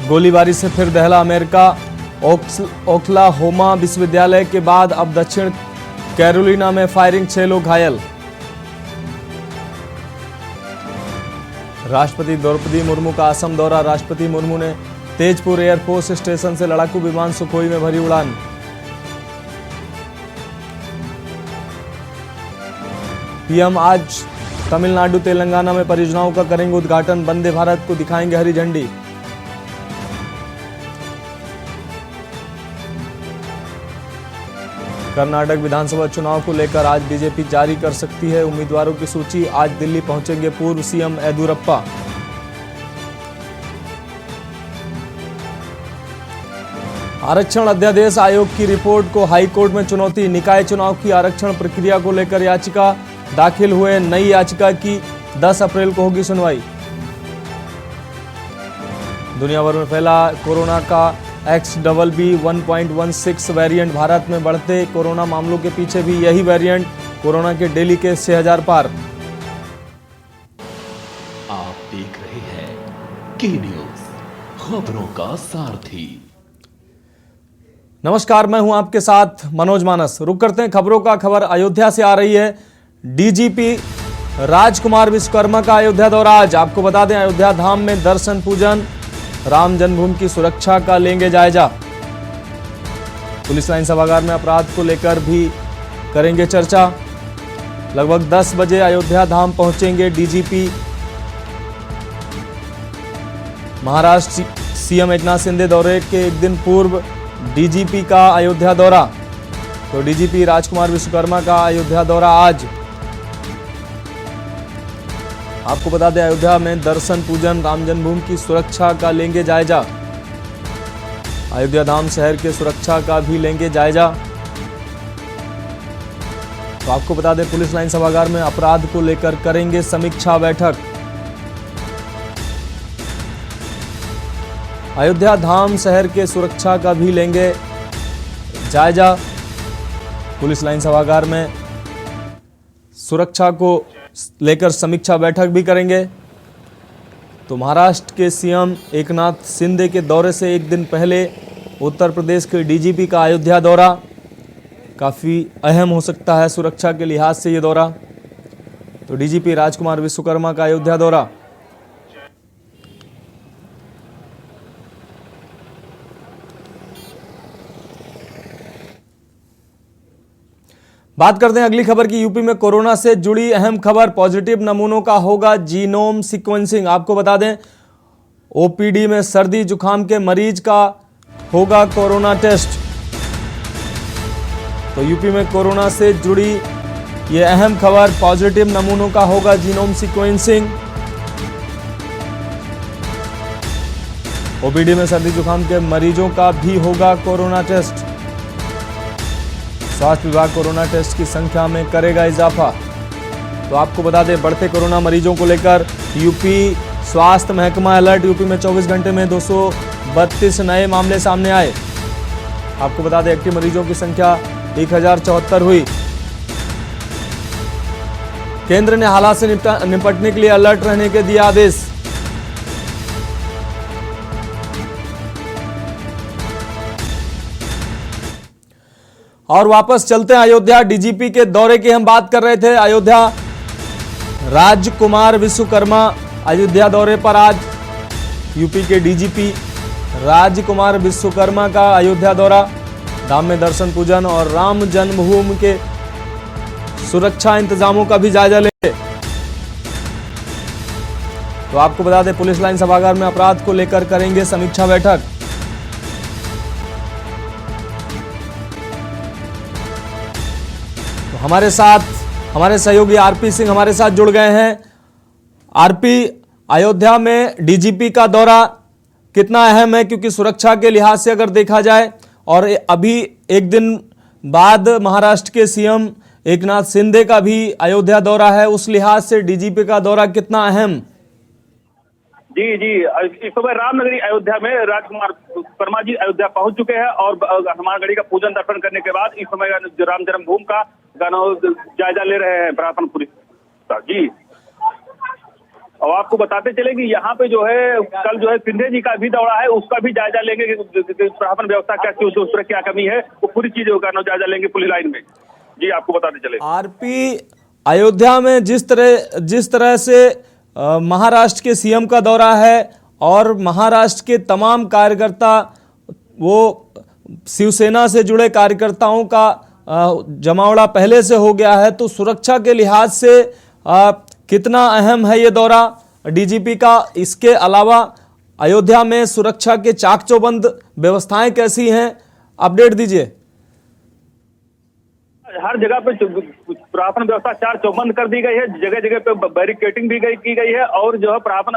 गोलीबारी से फिर दहला अमेरिका। ओक्लाहोमा विश्वविद्यालय के बाद अब दक्षिण कैरोलिना में फायरिंग, 6 लोग घायल। राष्ट्रपति द्रौपदी मुर्मू का असम दौरा। राष्ट्रपति मुर्मू ने तेजपुर एयरफोर्स स्टेशन से लड़ाकू विमान सुखोई में भरी उड़ान। पीएम आज तमिलनाडु तेलंगाना में परियोजनाओं का करेंगे उद्घाटन। वंदे भारत को दिखाएंगे हरी झंडी। कर्नाटक विधानसभा चुनाव को लेकर आज बीजेपी जारी कर सकती है उम्मीदवारों की सूची। आज दिल्ली पहुंचेंगे पूर्व सीएम येदियुरप्पा। आरक्षण अध्यादेश आयोग की रिपोर्ट को हाईकोर्ट में चुनौती। निकाय चुनाव की आरक्षण प्रक्रिया को लेकर याचिका दाखिल हुए। नई याचिका की 10 अप्रैल को होगी सुनवाई। दुनिया भर में फैला कोरोना का XBB 1.16 वेरिएंट। भारत में बढ़ते कोरोना मामलों के पीछे भी यही वेरिएंट। कोरोना के डेली केस 6,000 पार। आप देख रहे हैं के न्यूज, खबरों का सारथी। नमस्कार, मैं हूं आपके साथ मनोज मानस। रुक करते हैं खबरों का। खबर अयोध्या से आ रही है। डीजीपी राजकुमार विश्वकर्मा का अयोध्या दौरा आज। आपको बता दें, अयोध्या धाम में दर्शन पूजन, राम जन्मभूमि की सुरक्षा का लेंगे जायजा। पुलिस लाइन सभागार में अपराध को लेकर भी करेंगे चर्चा। लगभग 10 बजे अयोध्या धाम पहुंचेंगे डीजीपी। महाराष्ट्र सीएम एकनाथ शिंदे दौरे के एक दिन पूर्व डीजीपी का अयोध्या दौरा। तो डीजीपी राजकुमार विश्वकर्मा का अयोध्या दौरा आज। आपको बता दें, अयोध्या में दर्शन पूजन, राम जन्मभूमि की सुरक्षा का लेंगे जायजा। अयोध्या धाम शहर के सुरक्षा का भी लेंगे जायजा। तो आपको बता दें, पुलिस लाइन सभागार में अपराध को लेकर करेंगे समीक्षा बैठक। अयोध्या धाम शहर के सुरक्षा का भी लेंगे जायजा। पुलिस लाइन सभागार में सुरक्षा को लेकर समीक्षा बैठक भी करेंगे। तो महाराष्ट्र के सीएम एकनाथ शिंदे के दौरे से एक दिन पहले उत्तर प्रदेश के डीजीपी का अयोध्या दौरा काफ़ी अहम हो सकता है सुरक्षा के लिहाज से ये दौरा। तो डीजीपी राजकुमार विश्वकर्मा का अयोध्या दौरा। बात करते हैं अगली खबर की। यूपी में कोरोना से जुड़ी अहम खबर। पॉजिटिव नमूनों का होगा जीनोम सीक्वेंसिंग। आपको बता दें, ओपीडी में सर्दी जुकाम के मरीज का होगा कोरोना टेस्ट। तो यूपी में कोरोना से जुड़ी यह अहम खबर, पॉजिटिव नमूनों का होगा जीनोम सीक्वेंसिंग। ओपीडी में सर्दी जुकाम के मरीजों का भी होगा कोरोना टेस्ट। स्वास्थ्य विभाग कोरोना टेस्ट की संख्या में करेगा इजाफा। तो आपको बता दें, बढ़ते कोरोना मरीजों को लेकर यूपी स्वास्थ्य महकमा अलर्ट। यूपी में 24 घंटे में 232 नए मामले सामने आए। आपको बता दें, एक्टिव मरीजों की संख्या 1074 हुई। केंद्र ने हालात से निपटने के लिए अलर्ट रहने के दिए आदेश। और वापस चलते हैं अयोध्या। डीजीपी के दौरे की हम बात कर रहे थे। अयोध्या राजकुमार विश्वकर्मा अयोध्या दौरे पर आज। यूपी के डीजीपी राजकुमार विश्वकर्मा का अयोध्या दौरा। धाम में दर्शन पूजन और राम जन्मभूमि के सुरक्षा इंतजामों का भी जायजा लेंगे। तो आपको बता दें, पुलिस लाइन सभागार में अपराध को लेकर करेंगे समीक्षा बैठक। हमारे साथ हमारे सहयोगी आरपी सिंह हमारे साथ जुड़ गए हैं। आरपी, अयोध्या में डीजीपी का दौरा कितना अहम है, क्योंकि सुरक्षा के लिहाज से अगर देखा जाए, और अभी एक दिन बाद महाराष्ट्र के सीएम एकनाथ शिंदे का भी अयोध्या दौरा है, उस लिहाज से डीजीपी का दौरा कितना अहम? जी इस समय रामनगरी अयोध्या में राजकुमार वर्मा जी अयोध्या पहुंच चुके हैं और हनुमानगढ़ी का पूजन दर्शन करने के बाद इस समय राम जन्मभूमि का जायजा ले रहे हैं प्रशासन पुलिस जी। और आपको बताते चले कि यहाँ पे जो है कल जो है सिंधे जी का भी दौरा है, उसका भी जायजा लेंगे कि प्रशासन व्यवस्था क्या क्या कमी है, वो पूरी चीजों का जायजा लेंगे पुलिस लाइन में। जी आपको बताते चले आरपी, अयोध्या में जिस तरह से महाराष्ट्र के सीएम का दौरा है और महाराष्ट्र के तमाम कार्यकर्ता, वो शिवसेना से जुड़े कार्यकर्ताओं का जमावड़ा पहले से हो गया है, तो सुरक्षा के लिहाज से कितना अहम है ये दौरा डीजीपी का? इसके अलावा अयोध्या में सुरक्षा के चाक चौबंद व्यवस्थाएं कैसी हैं? अपडेट दीजिए। हर जगह पे प्रशासन व्यवस्था चार चौबंद कर दी गई है, जगह जगह पे बैरिकेटिंग भी की गई है और जो है प्रशासन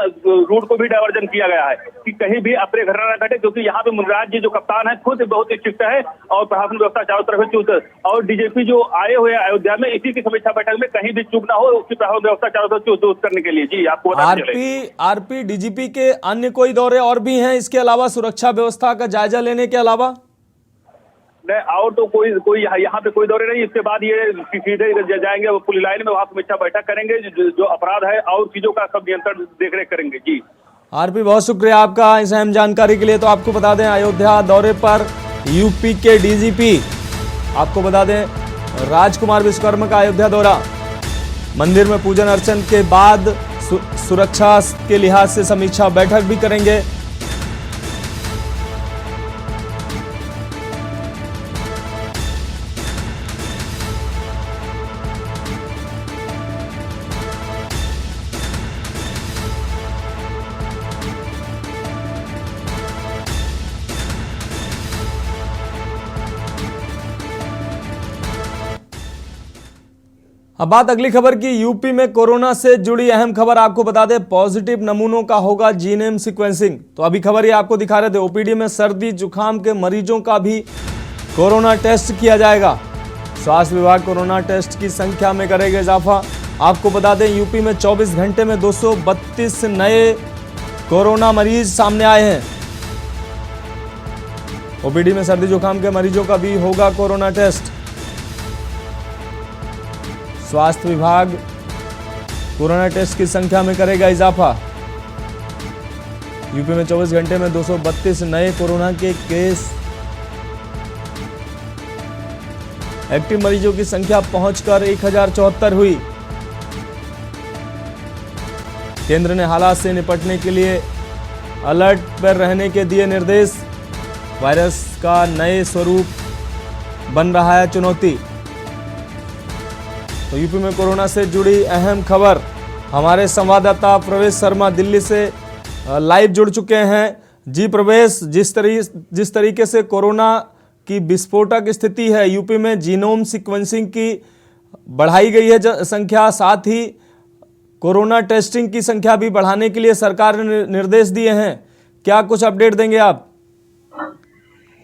रूट को भी डायवर्जन किया गया है कि कहीं भी अप्रिय घटना न घटे, क्योंकि यहाँ पे मुनिराज जी जो कप्तान है खुद बहुत स्ट्रिक्ट है और प्रशासन व्यवस्था चारों तरफ चुस्त, और डीजीपी जो आए हुए हैं अयोध्या में, इसी की समीक्षा बैठक में कहीं भी चूक ना हो, उसकी प्रशासन व्यवस्था चारों तरफ चुस्त करने के लिए। जी आपको आरपी डीजीपी के अन्य कोई दौरे और भी हैं इसके अलावा, सुरक्षा व्यवस्था का जायजा लेने के अलावा? और तो कोई यहाँ पे कोई दौरे नहीं। इसके बाद ये सीधे जाएंगे पुलिस लाइन में, वहां समीक्षा बैठक करेंगे, जो अपराध है और चीजों का सब नियंत्रण देखरेख करेंगे। जी आरपी, बहुत शुक्रिया आपका इस अहम जानकारी के लिए। तो आपको बता दें, अयोध्या दौरे पर यूपी के डीजीपी, आपको बता दें राजकुमार विश्वकर्मा का अयोध्या दौरा, मंदिर में पूजन अर्चन के बाद सुरक्षा के लिहाज से समीक्षा बैठक भी करेंगे। अब बात अगली खबर की। यूपी में कोरोना से जुड़ी अहम खबर आपको बता दें, पॉजिटिव नमूनों का होगा जीनोम सीक्वेंसिंग। तो अभी खबर ये आपको दिखा रहे थे, ओपीडी में सर्दी जुकाम के मरीजों का भी कोरोना टेस्ट किया जाएगा। स्वास्थ्य विभाग कोरोना टेस्ट की संख्या में करेगा इजाफा। आपको बता दें, यूपी में 24 घंटे में 232 नए कोरोना मरीज सामने आए हैं। ओपीडी में सर्दी जुकाम के मरीजों का भी होगा कोरोना टेस्ट। स्वास्थ्य विभाग कोरोना टेस्ट की संख्या में करेगा इजाफा। यूपी में 24 घंटे में 232 नए कोरोना के केस। एक्टिव मरीजों की संख्या पहुंचकर 1074 हुई। केंद्र ने हालात से निपटने के लिए अलर्ट पर रहने के दिए निर्देश। वायरस का नए स्वरूप बन रहा है चुनौती। तो यूपी में कोरोना से जुड़ी अहम खबर, हमारे संवाददाता प्रवेश शर्मा दिल्ली से लाइव जुड़ चुके हैं। जी प्रवेश, जिस तरीके से कोरोना की विस्फोटक स्थिति है यूपी में, जीनोम सीक्वेंसिंग की बढ़ाई गई है संख्या, साथ ही कोरोना टेस्टिंग की संख्या भी बढ़ाने के लिए सरकार ने निर्देश दिए हैं। क्या कुछ अपडेट देंगे आप?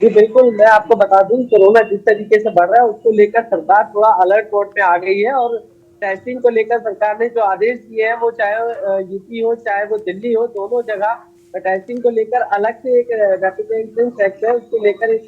जी बिल्कुल, मैं आपको बता दूं, कोरोना जिस तरीके से बढ़ रहा है उसको लेकर सरकार थोड़ा अलर्ट मोड पे आ गई है और टेस्टिंग को लेकर सरकार ने जो आदेश दिए हैं, वो चाहे यूपी हो चाहे वो दिल्ली हो, दोनों जगह टेस्टिंग को लेकर अलग से एक रैपिड एंटीजन टेस्ट है, उसको लेकर एक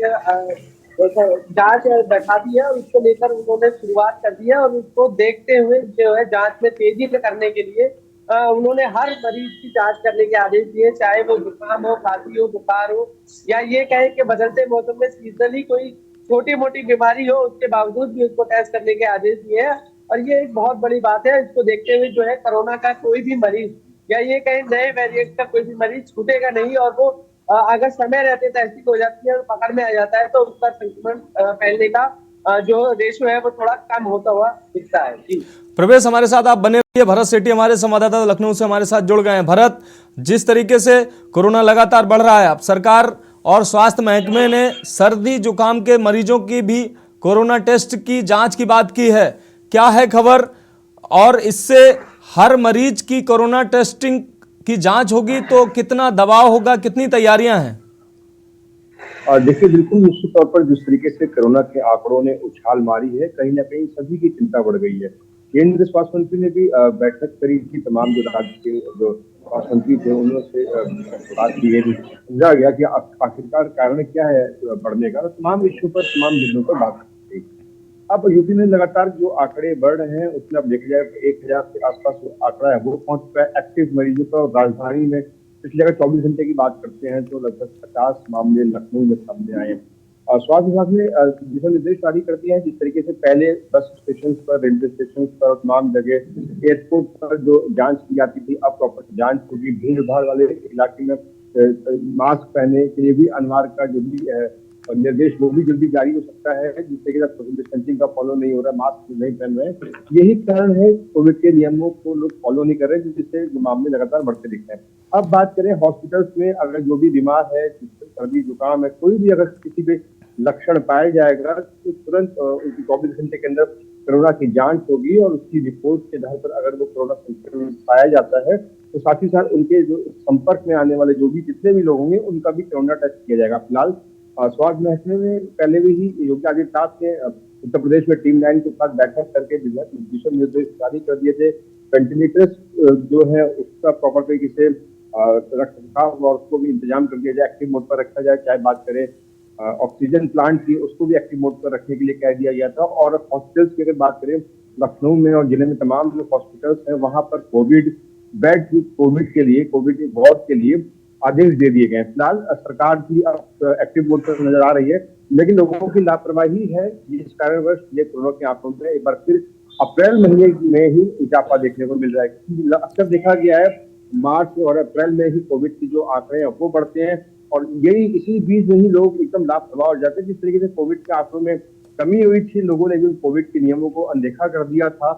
जांच बैठा दी है और उसको लेकर उन्होंने शुरुआत कर दी है। और उसको देखते हुए जो है जांच में तेजी करने के लिए उन्होंने हर मरीज की जांच करने के आदेश दिए, चाहे वो जुकाम हो, खांसी हो, बुखार हो, या ये कहें कि बदलते मौसम में सीजनली कोई छोटी मोटी बीमारी हो, उसके बावजूद भी उसको टेस्ट करने के आदेश दिए हैं। और ये एक बहुत बड़ी बात है। इसको देखते हुए जो है कोरोना का कोई भी मरीज या ये कहें नए वेरिएंट का कोई भी मरीज छूटेगा नहीं, और वो अगर समय रहते टेस्टिंग हो जाती है और पकड़ में आ जाता है तो उसका संक्रमण फैलने का जो रेशो है वो थोड़ा कम होता हुआ दिखता है। जी प्रवेश, हमारे साथ आप बने रहिए। भरत सेठी हमारे संवाददाता लखनऊ से हमारे साथ जुड़ गए हैं। भरत, जिस तरीके से कोरोना लगातार बढ़ रहा है, अब सरकार और स्वास्थ्य महकमे ने सर्दी जुकाम के मरीजों की भी कोरोना टेस्ट की जांच की बात की है, क्या है खबर? और इससे हर मरीज की कोरोना टेस्टिंग की जांच होगी तो कितना दबाव होगा, कितनी तैयारियां हैं? देखिए, बिल्कुल निश्चित तौर पर जिस तरीके से कोरोना के आंकड़ों ने उछाल मारी है, कहीं ना कहीं सभी की चिंता बढ़ गई है। केंद्रीय स्वास्थ्य मंत्री ने भी बैठक करी थी, तमाम जो राज्य के जो स्वास्थ्य मंत्री थे उनसे बात की गई, समझा गया कि आखिरकार कारण क्या है बढ़ने का, तमाम इश्यू पर, तमाम बिंदुओं पर बात की गई। अब यूपी में लगातार जो आंकड़े बढ़ रहे हैं उसमें अब देखा जाए तो 1000 के आसपास जो आंकड़ा है वो पहुंच चुका है एक्टिव मरीजों का। और राजधानी में पिछले अगर 24 घंटे की बात करते हैं तो लगभग 50 मामले लखनऊ में सामने आए हैं। और स्वास्थ्य विभाग ने दिशा निर्देश जारी कर दिया है। जिस तरीके से पहले बस स्टेशन पर, रेलवे स्टेशन पर और तमाम जगह एयरपोर्ट पर जो जांच की जाती थी, अब प्रॉपर जांच होगी। भीड़ भाड़ वाले इलाके में मास्क पहनने के लिए भी अनिवार्य का जो भी निर्देश वो भी जल्दी जारी हो सकता है, जिससे कि सोशल डिस्टेंसिंग का फॉलो नहीं हो रहा है, मास्क नहीं पहन रहे हैं। यही कारण है कोविड के नियमों को लोग फॉलो नहीं कर रहे, जिससे मामले लगातार बढ़ते दिख रहे हैं। अब बात करें हॉस्पिटल्स में, अगर जो भी बीमार है, सर्दी जुकाम है, कोई भी अगर किसी भी लक्षण पाया जाएगा तो तुरंत उनकी 24 घंटे के अंदर कोरोना की जांच होगी और उसकी रिपोर्ट के आधार पर अगर वो कोरोना संक्रमित पाया जाता है तो साथ ही साथ उनके जो संपर्क में आने वाले जो भी जितने भी लोग होंगे उनका भी कोरोना टेस्ट किया जाएगा। फिलहाल स्वास्थ्य महकमे में पहले भी ही योगी आदित्यनाथ ने उत्तर प्रदेश में टीम 9 के साथ बैठक करके दिशा निर्देश जारी कर दिए थे। वेंटिलेटर्स जो है उसका प्रॉपर तरीके से रख रखाव और उसको भी इंतजाम कर दिया जाए, एक्टिव मोड पर रखा जाए। चाहे बात करें ऑक्सीजन प्लांट की, उसको भी एक्टिव मोड पर रखने के लिए कह दिया गया था। और हॉस्पिटल्स की अगर बात करें, लखनऊ में और जिले में तमाम जो हॉस्पिटल्स हैं वहां पर कोविड बेड कोविड के लिए, कोविड वार्ड के लिए आदेश दे दिए गए हैं। फिलहाल सरकार भी अब एक्टिव मोड पर नजर आ रही है, लेकिन लोगों की लापरवाही है जिस कारणवश ये कोरोना के आंकड़ों में एक बार फिर अप्रैल महीने में ही इजाफा देखने को मिल रहा है। अक्सर देखा गया है मार्च और अप्रैल में ही कोविड की जो आंकड़े हैं वो बढ़ते हैं और यही इसी बीच में ही लोग एकदम लापरवाह हो जाते हैं। जिस तरीके से कोविड के आंकड़ों में कमी हुई थी, लोगों ने भी कोविड के नियमों को अनदेखा कर दिया था,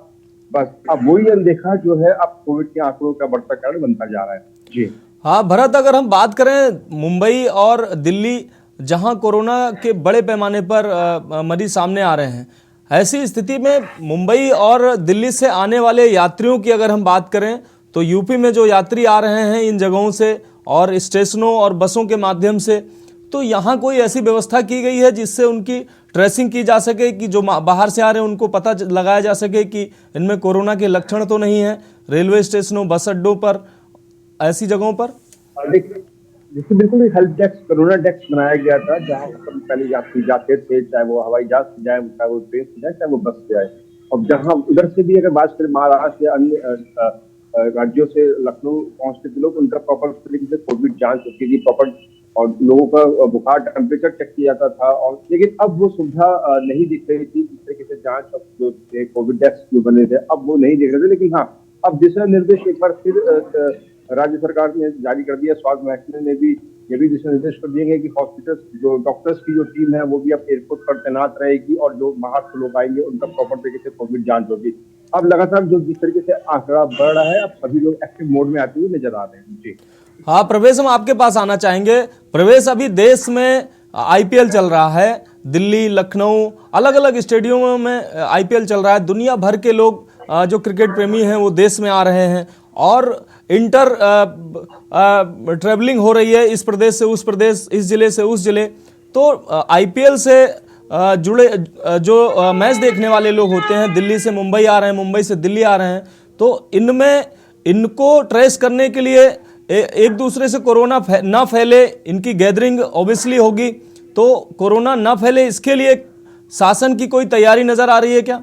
बस अब वही अनदेखा जो है अब कोविड के आंकड़ों का बढ़ता कारण बनता जा रहा है। जी हाँ भरत, अगर हम बात करें मुंबई और दिल्ली जहां कोरोना के बड़े पैमाने पर मरीज सामने आ रहे हैं, ऐसी स्थिति में मुंबई और दिल्ली से आने वाले यात्रियों की अगर हम बात करें तो यूपी में जो यात्री आ रहे हैं इन जगहों से और स्टेशनों और बसों के माध्यम से, तो यहाँ कोई ऐसी व्यवस्था की गई है जिससे उनकी ट्रेसिंग की जा सके कि जो बाहर से आ रहे हैं उनको पता लगाया जा सके कि इनमें कोरोना के लक्षण तो नहीं है? रेलवे स्टेशनों, बस अड्डों पर, ऐसी जगहों पर देखिए बिल्कुल एक हेल्प डेस्क, कोरोना डेस्क बनाया गया था जहाँ पर पहले यात्री जाते थे, चाहे वो हवाई जहाज से जाए, चाहे वो ट्रेन से जाए, चाहे वो बस से जाए। और जहाँ उधर से भी अगर बात करें महाराष्ट्र या अन्य राज्यों से लखनऊ पहुंचते थे लोग, उनका प्रॉपर तरीके से कोविड जांच होती थी प्रॉपर, और लोगों का बुखार, टेम्परेचर चेक किया जाता था। और लेकिन अब वो सुविधा नहीं दिख रही थी। इस तरीके से जांच जो कोविड डेस्क जो बने थे अब वो नहीं दिख रहे थे। लेकिन हाँ, अब दिशा निर्देश एक बार फिर राज्य सरकार ने जारी कर दिया। स्वास्थ्य महकमे ने भी ये भी दिशा निर्देश कर दिए गए कि हॉस्पिटल्स जो डॉक्टर्स की जो टीम है वो भी अब एयरपोर्ट पर तैनात रहेगी और जो बाहर से लोग आएंगे उनका प्रॉपर तरीके से कोविड जांच होगी। अब लगातार जो जिस तरीके से आंकड़ा बढ़ रहा है, अब सभी लोग एक्टिव मोड में आते हुए नजर आ रहे हैं। जी हाँ प्रवेश, हम आपके पास आना चाहेंगे। प्रवेश, अभी देश में आईपीएल चल रहा है, दिल्ली, लखनऊ, अलग अलग स्टेडियमों में आईपीएल चल रहा है। दुनिया भर के लोग जो क्रिकेट प्रेमी हैं वो देश में आ रहे हैं और इंटर ट्रेवलिंग हो रही है, इस प्रदेश से उस प्रदेश, इस जिले से उस जिले। तो आईपीएल से जुड़े जो मैच देखने वाले लोग होते हैं, दिल्ली से मुंबई आ रहे हैं, मुंबई से दिल्ली आ रहे हैं, तो इनमें इनको ट्रेस करने के लिए एक दूसरे से कोरोना ना फैले, इनकी गैदरिंग ऑब्वियसली होगी, तो कोरोना ना फैले इसके लिए शासन की कोई तैयारी नजर आ रही है क्या?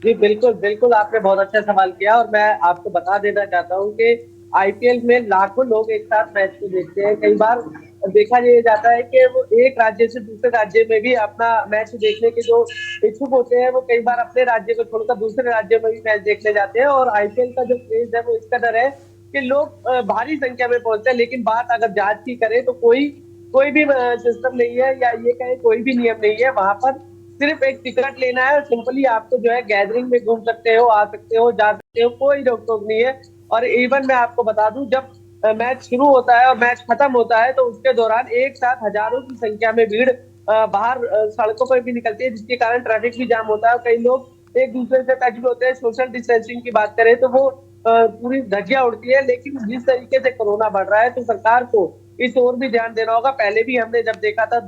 जी बिल्कुल बिल्कुल, आपने बहुत अच्छा सवाल किया और मैं आपको बता देना चाहता हूँ कि आईपीएल में लाखों लोग एक साथ मैच को देखते हैं। कई बार देखा ये जाता है कि वो एक राज्य से दूसरे राज्य में भी अपना मैच देखने के जो इच्छुक होते हैं वो कई बार अपने राज्य को छोड़कर दूसरे राज्य में भी मैच देखने जाते हैं। और आईपीएल का जो क्रेज है वो इस कदर है कि लोग भारी संख्या में पहुंचते हैं। लेकिन बात अगर जांच की करें तो कोई भी सिस्टम नहीं है या ये कहे कोई भी नियम नहीं है। वहां पर सिर्फ एक टिकट लेना है और सिंपली आपको जो है गैदरिंग में घूम सकते हो, आ सकते हो, जा सकते हो, कोई रोक टोक नहीं है। और इवन मैं आपको बता दूं, जब मैच शुरू होता है और मैच खत्म होता है तो उसके दौरान एक साथ हजारों की संख्या में भीड़ बाहर सड़कों पर भी निकलती है, जिसके कारण ट्रैफिक भी जाम होता है। कई लोग एक दूसरे से टच भी होते हैं। सोशल डिस्टेंसिंग की बात करें तो वो पूरी धज्जियां उड़ती है। लेकिन जिस तरीके से कोरोना बढ़ रहा है तो सरकार को इस ओर भी ध्यान देना होगा। पहले भी हमने जब देखा था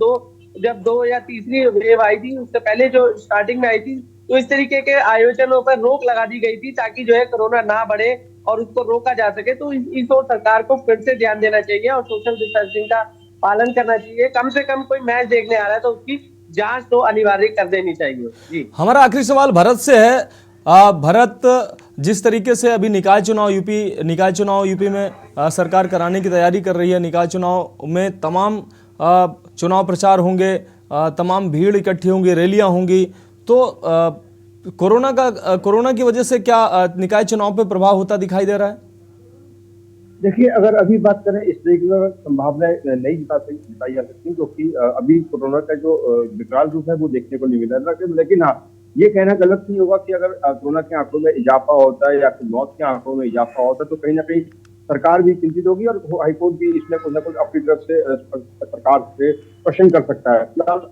जब दो या तीसरी वेव आई थी, उससे पहले जो स्टार्टिंग में आई थी, तो इस तरीके के आयोजनों पर रोक लगा दी गई थी ताकि जो है कोरोना ना बढ़े और उसको रोका जा सके। तो इस ओर सरकार को फिर से ध्यान देना चाहिए और सोशल डिस्टेंसिंग का पालन करना चाहिए। कम से कम कोई मैच देखने आ रहा है तो उसकी जांच तो अनिवार्य कर देनी चाहिए। जी, हमारा आखिरी सवाल भरत से है। भरत, जिस तरीके से अभी निकाय चुनाव यूपी में सरकार कराने की तैयारी कर रही है, निकाय चुनाव में तमाम चुनाव प्रचार होंगे, तमाम भीड़ इकट्ठी होंगी, रैलियां होंगी, तो कोरोना की वजह से क्या निकाय चुनाव पे प्रभाव होता दिखाई दे रहा है? देखिए, अगर अभी बात करें इस तरीके की संभावनाएं नहीं बताई जा सकती, क्योंकि अभी कोरोना का जो विकराल रूप है वो देखने को नहीं मिल रहा। लेकिन हाँ, ये कहना गलत नहीं होगा कि अगर कोरोना के आंकड़ों में इजाफा होता है या फिर मौत के आंकड़ों में इजाफा होता है तो कहीं ना कहीं सरकार भी चिंतित होगी और हाईकोर्ट भी इसमें कुछ ना कुछ अपनी तरफ से सरकार से प्रश्न कर सकता है।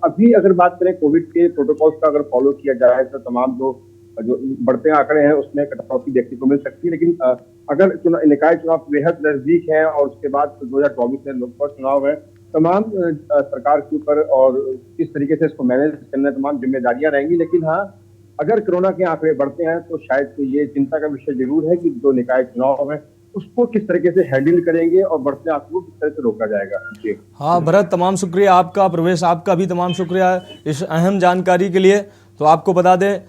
अभी अगर बात करें कोविड के प्रोटोकॉल्स का अगर फॉलो किया जाए तो तमाम जो बढ़ते आंकड़े हैं उसमें कटौती देखने को मिल सकती है। लेकिन अगर निकाय चुनाव बेहद नजदीक है और उसके बाद 2024 में लोकसभा चुनाव है, तमाम सरकार के ऊपर और किस तरीके से इसको मैनेज करना तमाम जिम्मेदारियां रहेंगी। लेकिन हाँ, अगर कोरोना के आंकड़े बढ़ते हैं तो शायद तो ये चिंता का विषय जरूर है कि जो निकाय चुनाव है उसको किस तरीके से हैंडल करेंगे और बढ़ते आंकड़ों को किस तरह से रोका जाएगा। जी हाँ भरत, तमाम शुक्रिया आपका, प्रवेश आपका भी तमाम शुक्रिया इस अहम जानकारी के लिए। तो आपको बता दें,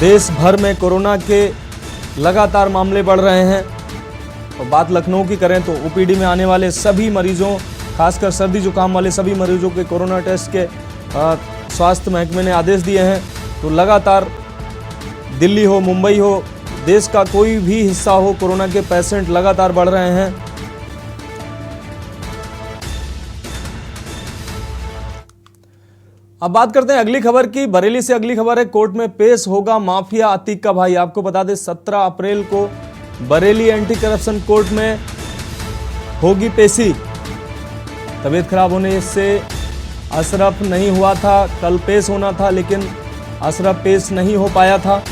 देश भर में कोरोना के लगातार मामले बढ़ रहे हैं। और बात लखनऊ की करें तो ओपीडी में आने वाले सभी मरीजों, खासकर सर्दी जुकाम वाले सभी मरीजों के कोरोना टेस्ट के स्वास्थ्य महकमे ने आदेश दिए हैं। तो लगातार दिल्ली हो, मुंबई हो, देश का कोई भी हिस्सा हो, कोरोना के पेशेंट लगातार बढ़ रहे हैं। अब बात करते हैं अगली खबर की। बरेली से अगली खबर है, कोर्ट में पेश होगा माफिया अतीक का भाई। आपको बता दें 17 अप्रैल को बरेली एंटी करप्शन कोर्ट में होगी पेशी। तबीयत खराब होने से अशरफ नहीं हुआ था, कल पेश होना था लेकिन अशरफ पेश नहीं हो पाया था।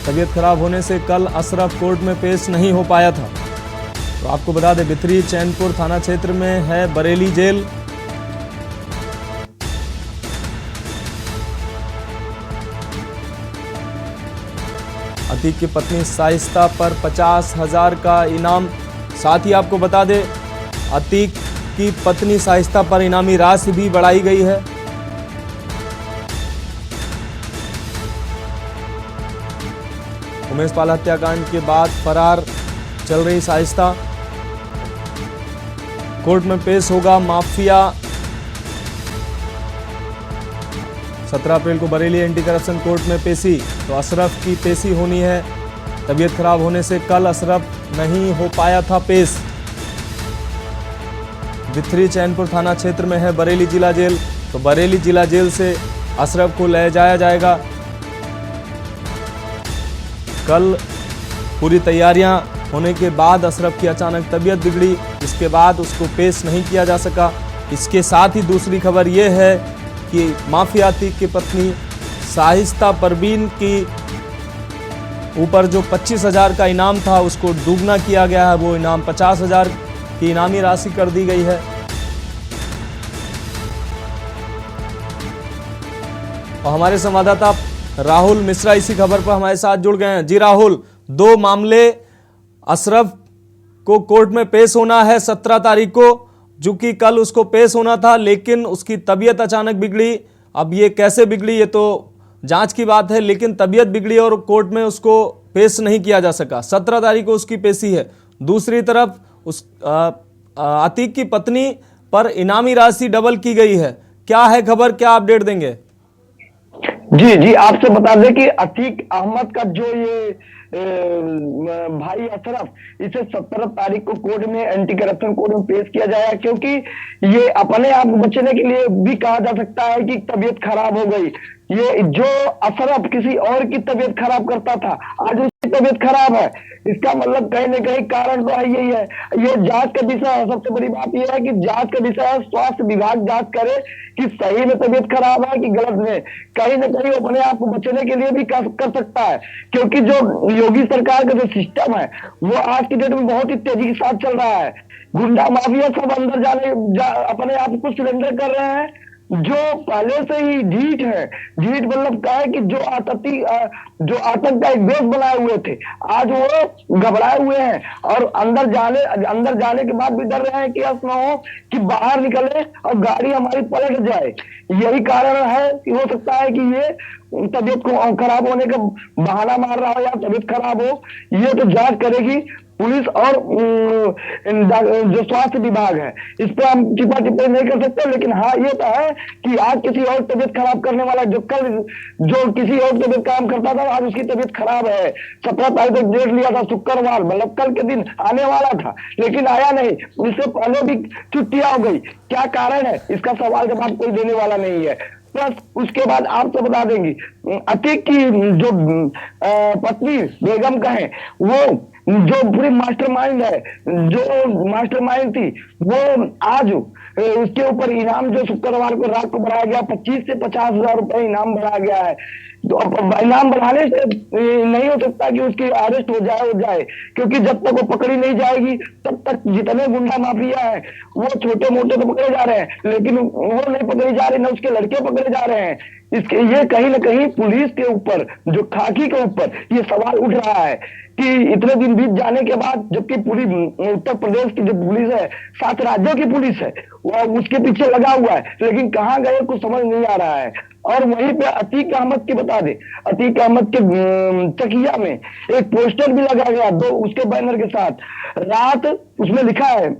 तबीयत खराब होने से कल अशरफ कोर्ट में पेश नहीं हो पाया था। तो आपको बता दें भितरी चैनपुर थाना क्षेत्र में है बरेली जेल। अतीक की पत्नी शाइस्ता पर 50,000 का इनाम। साथ ही आपको बता दें अतीक की पत्नी शाइस्ता पर इनामी राशि भी बढ़ाई गई है। उमेश पाल हत्याकांड के बाद फरार चल रही शाइस्ता कोर्ट में पेश होगा माफिया। 17 अप्रैल को बरेली एंटी करप्शन कोर्ट में पेशी। तो अशरफ की पेशी होनी है। तबीयत खराब होने से कल अशरफ नहीं हो पाया था पेश। भितरी चैनपुर थाना क्षेत्र में है बरेली जिला जेल। तो बरेली जिला जेल से अशरफ को ले जाया जाएगा। कल पूरी तैयारियां होने के बाद अशरफ की अचानक तबीयत बिगड़ी, इसके बाद उसको पेश नहीं किया जा सका। इसके साथ ही दूसरी खबर यह है कि माफिया अतीक की पत्नी शाइस्ता परवीन की ऊपर जो 25,000 का इनाम था उसको दुगना किया गया है। वो इनाम 50,000 की इनामी राशि कर दी गई है। और हमारे संवाददाता राहुल मिश्रा इसी खबर पर हमारे साथ जुड़ गए हैं। जी राहुल, 2 मामले अशरफ को कोर्ट में पेश होना है 17 तारीख को, जो कि कल उसको पेश होना था लेकिन उसकी तबीयत अचानक बिगड़ी। अब ये कैसे बिगड़ी ये तो जांच की बात है, लेकिन तबीयत बिगड़ी और कोर्ट में उसको पेश नहीं किया जा सका। 17 तारीख को उसकी पेशी है। दूसरी तरफ उस अतीक की पत्नी पर इनामी राशि डबल की गई है। क्या है खबर, क्या अपडेट देंगे? जी आपसे बता दें कि अतीक अहमद का जो ये भाई अशरफ, इसे 17 तारीख को कोर्ट में एंटी करप्शन कोर्ट में पेश किया जाएगा, क्योंकि ये अपने आप बचने के लिए भी कहा जा सकता है कि तबीयत खराब हो गई। ये जो अशरफ किसी और की तबीयत खराब करता था, आज उसकी तबीयत खराब है। इसका मतलब कहीं ना कहीं कारण तो है यही है। ये जांच का विषय है। सबसे बड़ी बात यह है कि जांच का विषय है, स्वास्थ्य विभाग जांच करे कि सही में तबीयत खराब है कि गलत में। कहीं ना कहीं अपने आप को बचने के लिए भी कर सकता है, क्योंकि जो योगी सरकार का जो सिस्टम है वो आज की डेट में बहुत ही तेजी के साथ चल रहा है। गुंडा माफिया सब अंदर अपने आप को सरेंडर कर रहे हैं। जो पहले से ही ढीठ है, ढीठ मतलब क्या है कि जो आतंक का एक देश बनाए हुए थे, आज वो घबराए हुए हैं और अंदर जाने के बाद भी डर रहे हैं कि ऐसा ना हो कि बाहर निकले और गाड़ी हमारी पलट जाए। यही कारण है कि हो सकता है कि ये तबीयत को खराब होने का बहाना मार रहा हो या तबीयत खराब हो, ये तो जांच करेगी पुलिस और जो स्वास्थ्य विभाग है। इस पर हम टिप्पा टिप्पणी नहीं कर सकते, लेकिन हाँ ये तो है कि आज किसी और तबीयत खराब करने वाला जो किसी और तबीयत खराब करता था, आज उसकी तबीयत खराब है। 17 तारीख तक डेट लिया था, शुक्रवार मतलब कल के दिन आने वाला था, लेकिन आया नहीं। इससे पहले भी छुट्टियां हो गई। क्या कारण है, इसका सवाल जवाब कोई देने वाला नहीं है। प्लस उसके बाद आपको बता देंगे अतीक की जो पत्नी बेगम का है, वो जो पूरी मास्टरमाइंड है, जो मास्टरमाइंड थी, वो आज उसके ऊपर इनाम जो शुक्रवार को रात को बढ़ाया गया, 25 से 50,000 रुपए इनाम बढ़ाया गया है। तो इनाम बढ़ाने से नहीं हो सकता कि उसकी अरेस्ट हो जाए, क्योंकि जब तक वो पकड़ी नहीं जाएगी तब तक जितने गुंडा माफिया है वो छोटे मोटे तो पकड़े जा रहे हैं, लेकिन वो नहीं पकड़े जा रहे, ना उसके लड़के पकड़े जा रहे हैं। ये कहीं ना कहीं पुलिस के ऊपर, जो खाकी के ऊपर ये सवाल उठ रहा है कि इतने दिन बीत जाने के बाद, जबकि पूरी उत्तर प्रदेश की जो पुलिस है, 7 राज्यों की पुलिस है, वो उसके पीछे लगा हुआ है, लेकिन कहाँ गए कुछ समझ नहीं आ रहा है। और वहीं पे अतीक अहमद की बता दे, अतीक अहमद के चकिया में एक पोस्टर भी लगा गया, 2 उसके बैनर के साथ। रात उसमें लिखा है,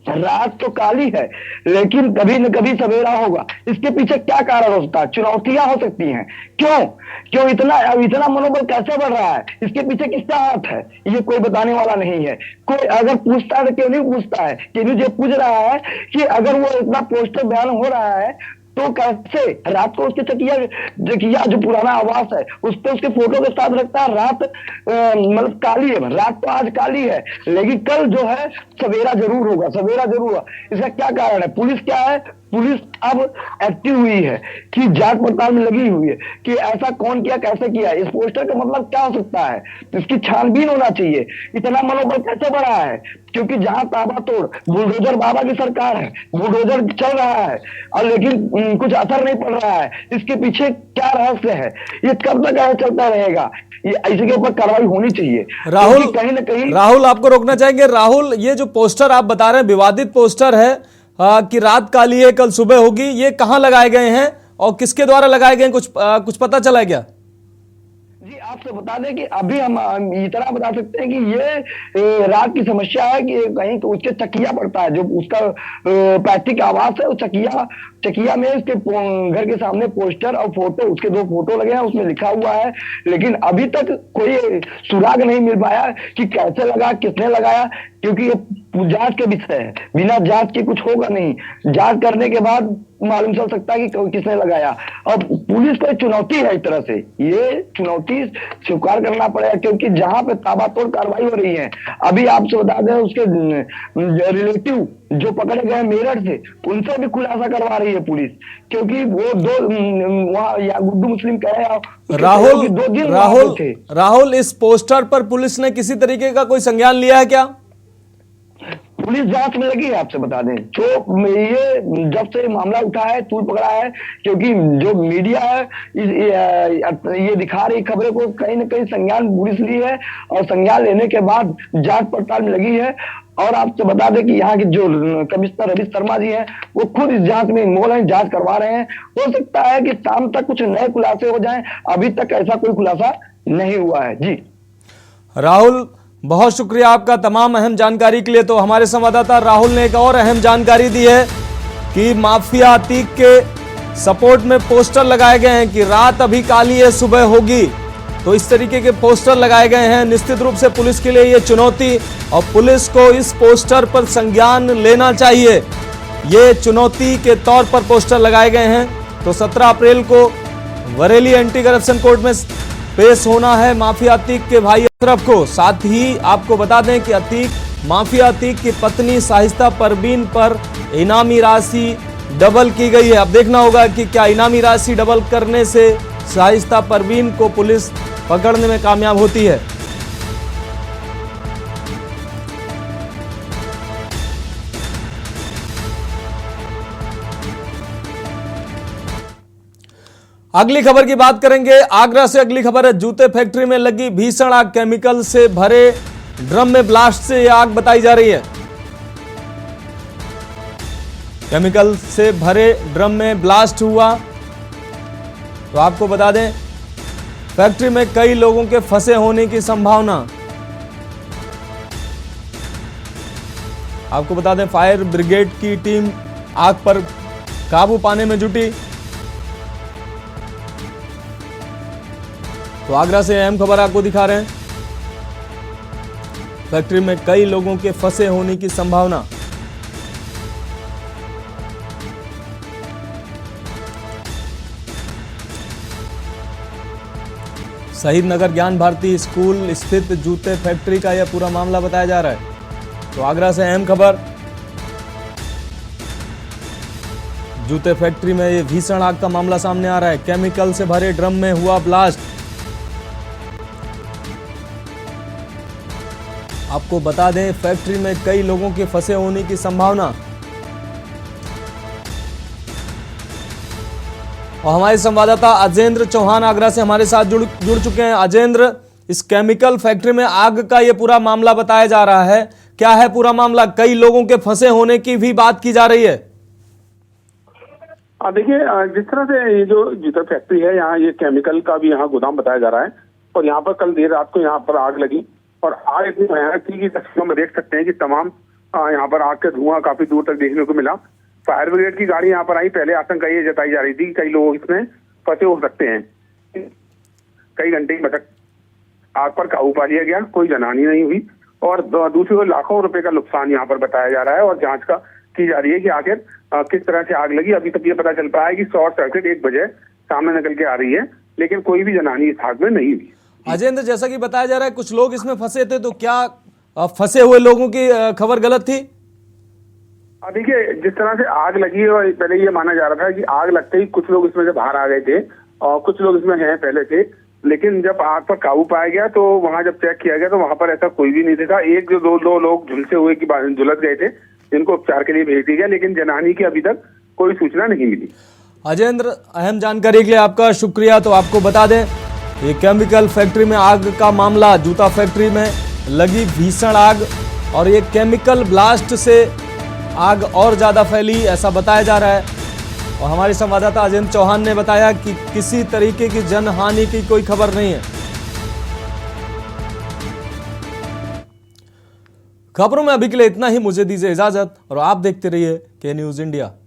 रात तो काली है लेकिन कभी न कभी सवेरा होगा। इसके पीछे क्या कारण हो सकता है? चुनौतियां हो सकती हैं। क्यों इतना मनोबल कैसे बढ़ रहा है? इसके पीछे किसका हाथ है? ये कोई बताने वाला नहीं है। कोई अगर पूछता है तो क्यों नहीं पूछता है? क्यों ये पूछ रहा है कि अगर वो इतना पोस्टर बयान हो रहा है तो कैसे रात को उसके चकिया जो पुराना आवास है उस पर उसके फोटो के साथ रखता है। रात मतलब काली है, रात तो आज काली है, लेकिन कल जो है सवेरा जरूर होगा, सवेरा जरूर होगा। इसका क्या कारण है? पुलिस क्या है? पुलिस अब एक्टिव हुई है कि जांच पड़ताल में लगी हुई है कि ऐसा कौन किया, कैसे किया, इस पोस्टर का मतलब क्या हो सकता है, इसकी छानबीन होना चाहिए। इतना मनोबल कैसे बढ़ा है? क्योंकि जहां ताबड़तोड़ बुलडोजर बाबा की सरकार है, बुलडोजर चल रहा है और लेकिन कुछ असर नहीं पड़ रहा है। इसके पीछे क्या रहस्य है? ये कब तक ऐसा चलता रहेगा? ये इसके ऊपर कार्रवाई होनी चाहिए। राहुल, कहीं ना कहीं राहुल आपको रोकना चाहेंगे। राहुल, ये जो पोस्टर आप बता रहे हैं, विवादित पोस्टर है कि रात काली है कल सुबह होगी, ये कहां लगाए गए हैं और किसके द्वारा लगाए गए हैं? कुछ पता चला क्या? जी आपसे बता दें कि अभी हम इतना बता सकते हैं कि ये रात की समस्या है कि कहीं तो उसके चकिया पड़ता है, जो उसका पैतृक आवास है, वो चकिया में उसके घर के सामने पोस्टर और फोटो, उसके 2 फोटो लगे हैं, उसमें लिखा हुआ है, लेकिन अभी तक कोई सुराग नहीं मिल पाया कि कैसे लगा, किसने लगाया, क्योंकि ये जांच के विषय है। बिना जांच के कुछ होगा नहीं, जांच करने के बाद मालूम चल सकता है कि किसने लगाया। और पुलिस को चुनौती है, एक तरह से ये चुनौती स्वीकार करना पड़ेगा, क्योंकि जहां पे ताबड़तोड़ कार्रवाई हो रही है। अभी आपसे बता दें उसके रिलेटिव जो पकड़े गए मेरठ से, उनसे भी खुलासा करवा रही है पुलिस, क्योंकि वो 2 वहां गुड्डू मुस्लिम कह रहे हैं राहुल, इस पोस्टर पर पुलिस ने किसी तरीके का कोई संज्ञान लिया है क्या? पुलिस जांच में लगी है, आपसे बता दें। तो ये जब से मामला उठा है, तूल पकड़ा है, क्योंकि जो मीडिया है ये दिखा रही खबरें को कहीं ना कहीं संज्ञान पुलिस ली है और संज्ञान लेने के बाद जांच पड़ताल में लगी है। और आपसे बता दें कि यहाँ के जो कमिश्नर रवि शर्मा जी हैं, वो खुद इस जांच में इन्वॉल्व हैं, जांच करवा रहे हैं। हो सकता है कि शाम तक कुछ नए खुलासे हो जाएं, अभी तक ऐसा कोई खुलासा नहीं हुआ है। जी राहुल, बहुत शुक्रिया आपका तमाम अहम जानकारी के लिए। तो हमारे संवाददाता राहुल ने एक और अहम जानकारी दी है कि माफिया अतीक के सपोर्ट में पोस्टर लगाए गए हैं कि रात अभी काली है सुबह होगी। तो इस तरीके के पोस्टर लगाए गए हैं। निश्चित रूप से पुलिस के लिए ये चुनौती, और पुलिस को इस पोस्टर पर संज्ञान लेना चाहिए। ये चुनौती के तौर पर पोस्टर लगाए गए हैं। तो 17 अप्रैल को बरेली एंटी करप्शन कोर्ट में पेश होना है माफिया अतीक के भाई अशरफ को। साथ ही आपको बता दें कि माफिया अतीक की पत्नी शाइस्ता परवीन पर इनामी राशि डबल की गई है। अब देखना होगा कि क्या इनामी राशि डबल करने से शाइस्ता परवीन को पुलिस पकड़ने में कामयाब होती है। अगली खबर की बात करेंगे। आगरा से अगली खबर है। जूते फैक्ट्री में लगी भीषण आग, केमिकल से भरे ड्रम में ब्लास्ट से यह आग बताई जा रही है। केमिकल से भरे ड्रम में ब्लास्ट हुआ। तो आपको बता दें, फैक्ट्री में कई लोगों के फंसे होने की संभावना। आपको बता दें, फायर ब्रिगेड की टीम आग पर काबू पाने में जुटी। तो आगरा से अहम खबर आपको दिखा रहे हैं। फैक्ट्री में कई लोगों के फंसे होने की संभावना। शहीद नगर ज्ञान भारती स्कूल स्थित जूते फैक्ट्री का यह पूरा मामला बताया जा रहा है। तो आगरा से अहम खबर, जूते फैक्ट्री में ये भीषण आग का मामला सामने आ रहा है। केमिकल से भरे ड्रम में हुआ ब्लास्ट। आपको बता दें, फैक्ट्री में कई लोगों के फंसे होने की संभावना। और हमारे संवाददाता अजेंद्र चौहान आगरा से हमारे साथ जुड़ चुके हैं। अजेंद्र, इस केमिकल फैक्ट्री में आग का ये पूरा मामला बताया जा रहा है, क्या है पूरा मामला? कई लोगों के फंसे होने की भी बात की जा रही है। देखिए, जिस तरह से ये जो जूता फैक्ट्री है, यहाँ ये केमिकल का भी यहाँ गोदाम बताया जा रहा है। और यहाँ पर कल देर रात को यहाँ पर आग लगी और आग इतनी भयानक थी कि तस्वीरों में देख सकते हैं कि तमाम यहाँ पर आग का धुआं काफी दूर तक देखने को मिला। फायर ब्रिगेड की गाड़ी यहाँ पर आई। पहले आशंका ये जताई जा रही थी कि कई लोग इसमें फंसे हो सकते हैं। कई घंटे तक आग पर काबू पा लिया गया, कोई जनहानि नहीं हुई। और दूसरी ओर लाखों रुपए का नुकसान यहाँ पर बताया जा रहा है और जांच की जा रही है कि आखिर किस तरह से आग लगी। अभी तक ये पता चल पाया है कि शॉर्ट सर्किट 1 बजे सामने निकल के आ रही है, लेकिन कोई भी जनहानि इस आग में नहीं हुई। अजेंद्र, जैसा कि बताया जा रहा है कुछ लोग इसमें फंसे थे, तो क्या फंसे हुए लोगों की खबर गलत थी? देखिए, जिस तरह से आग लगी और पहले ये माना जा रहा था कि आग लगते ही कुछ लोग इसमें से बाहर आ गए थे और कुछ लोग इसमें हैं पहले थे, लेकिन जब आग पर काबू पाया गया तो वहां जब चेक किया गया तो वहां पर ऐसा कोई भी नहीं था। एक जो दो लोग झुलसे हुए की झुलस गए थे, जिनको उपचार के लिए भेज दिया गया, लेकिन जनहानि की अभी तक कोई सूचना नहीं मिली। अजेंद्र, अहम जानकारी के लिए आपका शुक्रिया। तो आपको बता दें, ये केमिकल फैक्ट्री में आग का मामला, जूता फैक्ट्री में लगी भीषण आग और ये केमिकल ब्लास्ट से आग और ज्यादा फैली, ऐसा बताया जा रहा है। और हमारे संवाददाता अजेंद्र चौहान ने बताया कि किसी तरीके की जनहानि की कोई खबर नहीं है। खबरों में अभी के लिए इतना ही। मुझे दीजिए इजाजत और आप देखते रहिए के न्यूज इंडिया।